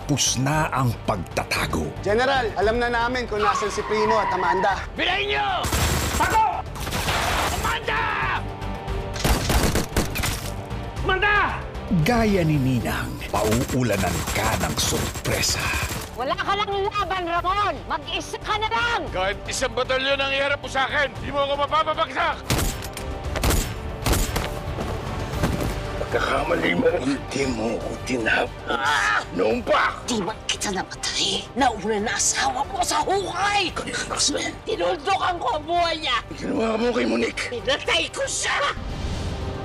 Tapos na ang pagtatago. General, alam na namin kung nasan si Primo at Amanda. Bilayin niyo! Tago! Amanda! Amanda! Gaya ni Ninang, pauulanan ka ng sorpresa. Wala ka lang laban, Ramon! Mag-isa ka na lang! Kahit isang batalyon ang iharap mo sa akin, di mo ako mapapabagsak! Pagkakamali mo, hindi mo ko tinap. Noong pa! Di man kita namatay. Nauna na asawa mo sa hukay! Tinuldukan ko ang buhay niya! Ginawa mo kay Monique! Pinatay ko siya!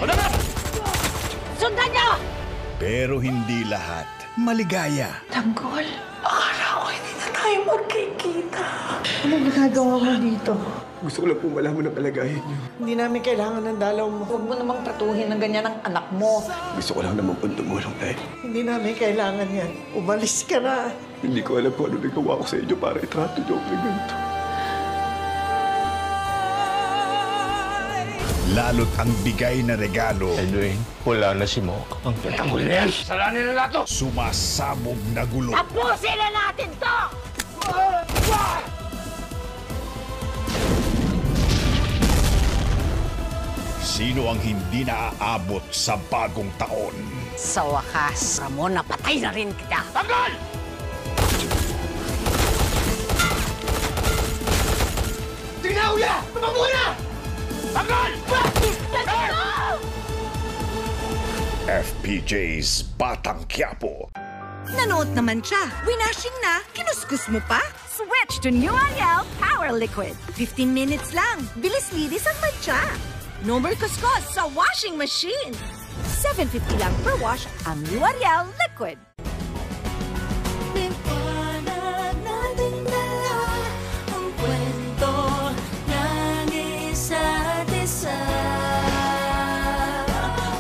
Ano na? Sundan niyo! Pero hindi lahat maligaya. Tanggol, akala ko hindi na tayo magkikita. Anong ginagawa mo dito? Gusto ko lang po malaman ang kalagayan niyo. Hindi namin kailangan ng dalaw mo. Huwag mo namang tratuhin ng ganyan ang anak mo. Gusto ko lang naman pong tumulong, Tay. Hindi namin kailangan yan. Umalis ka na. Hindi ko alam kung ano nagawa ko sa inyo para itrato niyo ako ng ganito. Lalo't ang bigay na regalo, Edwin, wala na si Mok. Ang tatanggol na yan! Salanin na nato! sumasabog na gulo. Tapusin na natin to! Sino ang hindi naaabot sa bagong taon? Sa wakas, Ramon, napatay na rin kita. Tanggal! Tinauya! Tumakbo na! Tanggal! FPJ's Batang Quiapo. Nanood naman siya. Winashing na, kinuskus mo pa? Switch to New Ariel Power Liquid. 15 minutes lang. Bilis-linis ang matcha. No more kuskus sa washing machine. $7.50 lang per wash ang New Ariel Liquid. Liwanag nating dala ang kwento ng isa't isa.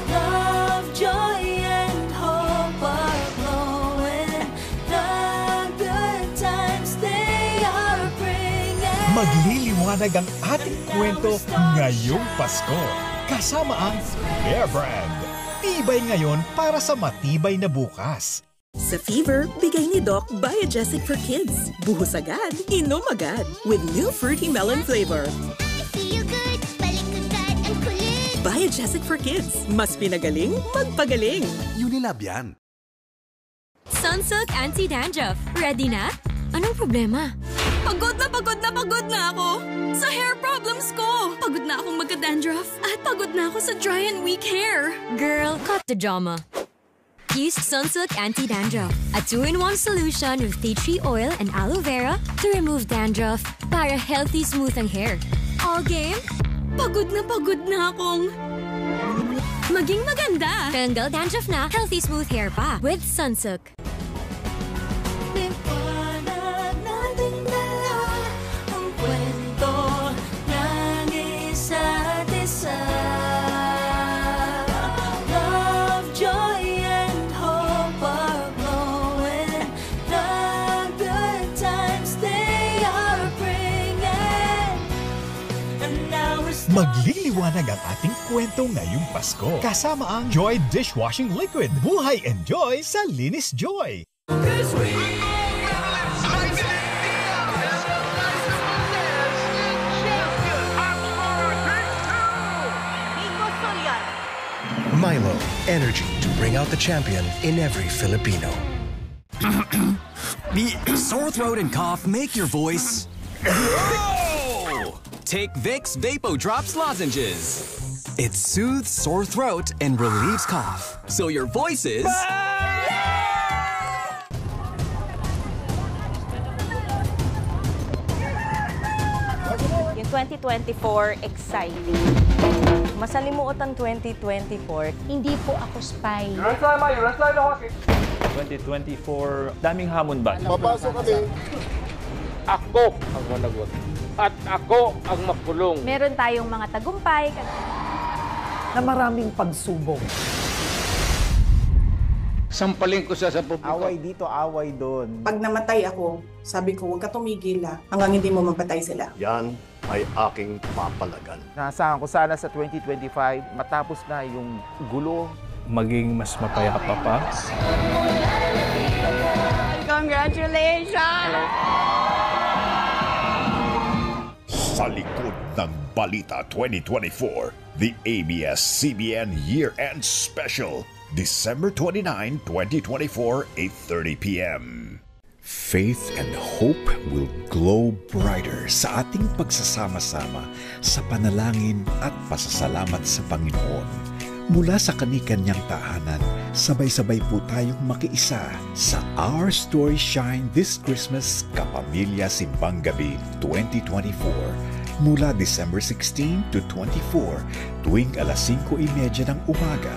Love, joy, and hope are flowing. The good times they are bringing. Magliliwanag ang ating kwento ngayong Pasko. Kasama ang Bear Brand. Tibay ngayon para sa matibay na bukas. Sa fever, bigay ni Doc Biogesic for Kids. Buhos agad, inom agad. With new fruity melon flavor. Feel good, balik agad ang kulit. Biogesic for Kids. Mas pinagaling, magpagaling. Unilab yan. Sunsilk Anti-Dandruff. Ready na? Anong problema? Pagod na ako sa hair problems ko. Pagod na akong magka-dandruff. At pagod na ako sa dry and weak hair. Girl, cut the drama. Use Sunsilk Anti-Dandruff, a 2-in-1 solution with tea tree oil and aloe vera to remove dandruff para healthy, smooth ang hair. All game? Pagod na akong maging maganda. Tanggal dandruff na, healthy, smooth hair pa with Sunsilk. Liwanag nating dala ang kwento ng isa't isa. Love, joy, and hope are flowing. The good times they are bringing. And now we're Magliliwanag ang ating kwento ngayong Pasko. Kasama ang Joy Dishwashing Liquid. Buhay and joy sa Linis Joy. Milo, energy to bring out the champion in every Filipino. The sore throat and cough make your voice. Take Vicks Vapo Drops Lozenges. It soothes sore throat and relieves cough. So your voice is... Yung 2024, exciting. Masalimuot ang 2024. Hindi po ako spy. 2024, daming hamon ba? Papasok kami. Ako ang managot. At ako ang makulong. Meron tayong mga tagumpay. Na maraming pagsubok. Sampaling ko siya sa publiko. Away dito, away doon. Pag namatay ako, sabi ko, huwag ka tumigil hanggang hindi mo mapatay sila. Yan ay aking papalagan. Naasahan ko sana sa 2025, matapos na yung gulo, maging mas mapayapa pa. Congratulations! Sa likod ng Balita 2024, the ABS-CBN Year-End Special, December 29, 2024, 8:30 p.m. Faith and hope will glow brighter sa ating pagsasama-sama sa panalangin at pasasalamat sa Panginoon. Mula sa kani-kanyang tahanan, sabay-sabay po tayong makiisa sa Our Story Shine This Christmas Kapamilya Simbang Gabi 2024 mula December 16 to 24 tuwing alas 5:30 ng umaga.